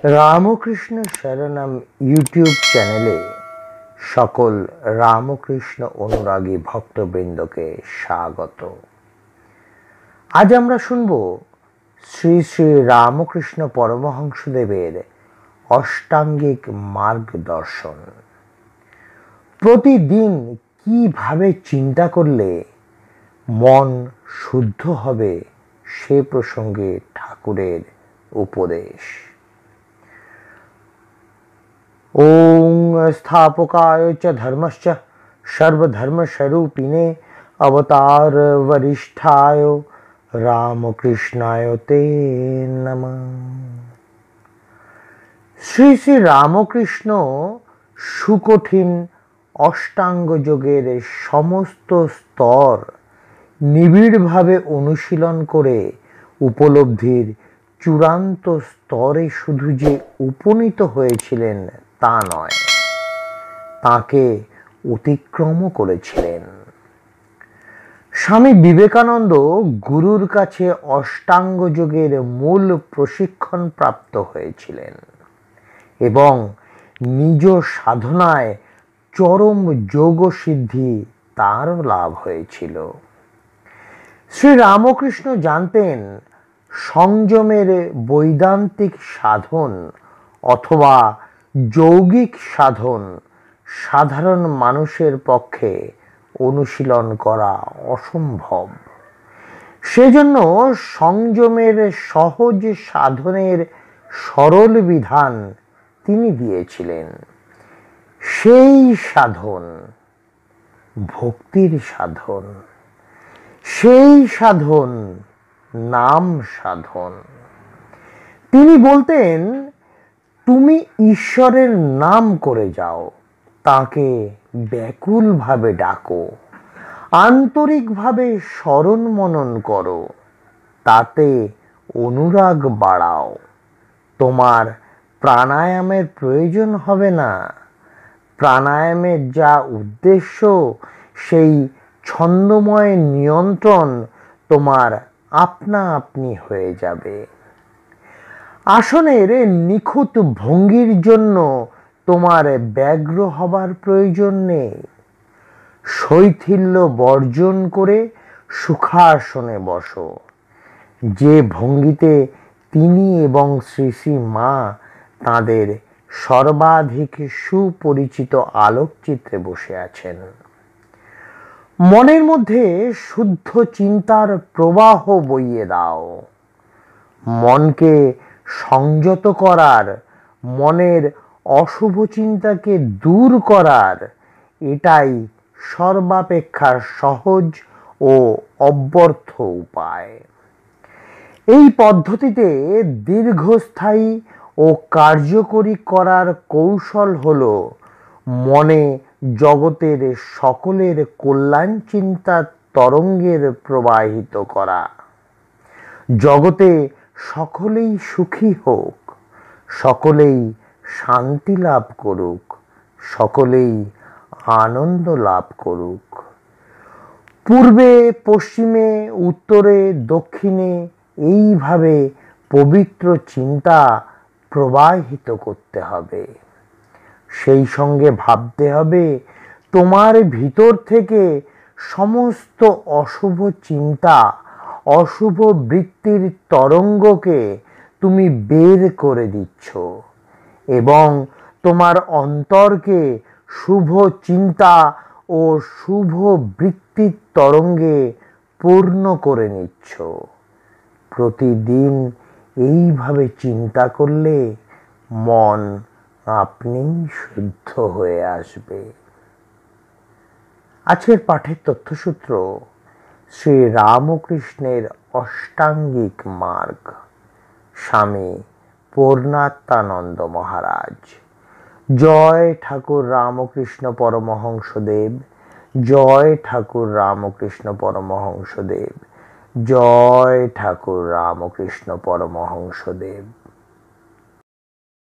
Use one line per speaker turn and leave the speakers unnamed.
Ramakrishna শরণম YouTube চ্যানেলে সকল রামকৃষ্ণ অনুরাগী ভক্তবৃন্দকে স্বাগত। আজ আমরা শুনব শ্রী শ্রী রামকৃষ্ণ পরমহংসদেবের অষ্টাঙ্গিক মার্গদর্শন। প্রতিদিন কিভাবে চিন্তা করলে মন শুদ্ধ হবে সে প্রসঙ্গে ঠাকুরের উপদেশ। ओं स्थापकाय च धर्मश्च सर्वधर्मस्वरूपिणे अवतार वरिष्ठाय रामकृष्णाय ते नमः। শ্রী শ্রী রামকৃষ্ণ সুকঠিন অষ্টাঙ্গ যোগের সমস্ত স্তর নিবিড়ভাবে অনুশীলন করে উপলব্ধির চূড়ান্ত স্তরে শুধু যে উপনীত হয়েছিলেন তা নয়, তাকে অতিক্রমও করেছিলেন। স্বামী বিবেকানন্দ গুরুর কাছে অষ্টাঙ্গ যোগের মূল প্রশিক্ষণ প্রাপ্ত হয়েছিলেন এবং নিজ সাধনায় চরম যোগ সিদ্ধি তারও লাভ হয়েছিল। শ্রী রামকৃষ্ণ জানতেন সংযমের বৈদান্তিক সাধন অথবা যৌগিক সাধন সাধারণ মানুষের পক্ষে অনুশীলন করা অসম্ভব। সেজন্য সংযমের সহজ সাধনের সরল বিধান তিনি দিয়েছিলেন। সেই সাধন ভক্তির সাধন, সেই সাধন নাম সাধন। তিনি বলতেন, তুমি ঈশ্বরের নাম করে যাও, তাকে ব্যাকুলভাবে ডাকো, আন্তরিকভাবে স্মরণ মনন করো, তাতে অনুরাগ বাড়াও। তোমার প্রাণায়ামের প্রয়োজন হবে না। প্রাণায়ামের যা উদ্দেশ্য সেই ছন্দময় নিয়ন্ত্রণ তোমার আপনা আপনি হয়ে যাবে। আসনের নিখুঁত ভঙ্গির জন্য তোমার ব্যগ্র হবার প্রয়োজন নেই। শৈথিল্য বর্জন করে সুখাসনে বসো, যে ভঙ্গিতে তিনি এবং শ্রী শ্রী মা তাঁদের সর্বাধিক সুপরিচিত আলোকচিত্রে বসে আছেন। মনের মধ্যে শুদ্ধ চিন্তার প্রবাহ বইয়ে দাও। মনকে সংযত করার, মনের অশুভ চিন্তাকে দূর করার এটাই সর্বাপেক্ষা সহজ ও অব্যর্থ উপায়। এই পদ্ধতিতে দীর্ঘস্থায়ী ও কার্যকরী করার কৌশল হলো মনে জগতের সকলের কল্যাণ চিন্তার তরঙ্গের প্রবাহিত করা। জগতে সকলেই সুখী হোক, সকলেই শান্তি লাভ করুক, সকলেই আনন্দ লাভ করুক। পূর্বে পশ্চিমে উত্তরে দক্ষিণে এইভাবে পবিত্র চিন্তা প্রবাহিত করতে হবে। সেই সঙ্গে ভাবতে হবে তোমার ভিতর থেকে সমস্ত অশুভ চিন্তা, অশুভ বৃত্তির তরঙ্গকে তুমি বের করে দিচ্ছ এবং তোমার অন্তরকে শুভ চিন্তা ও শুভ বৃত্তির তরঙ্গে পূর্ণ করে নিচ্ছ। প্রতিদিন এইভাবে চিন্তা করলে মন আপনি শুদ্ধ হয়ে আসবে। আজকের পাঠের তথ্যসূত্র শ্রী রামকৃষ্ণের অষ্টাঙ্গিক মার্গ, স্বামী পূর্ণাত্মানন্দ মহারাজ। জয় ঠাকুর রামকৃষ্ণ পরমহংসদেব, জয় ঠাকুর রামকৃষ্ণ পরমহংসদেব, জয় ঠাকুর রামকৃষ্ণ পরমহংসদেব।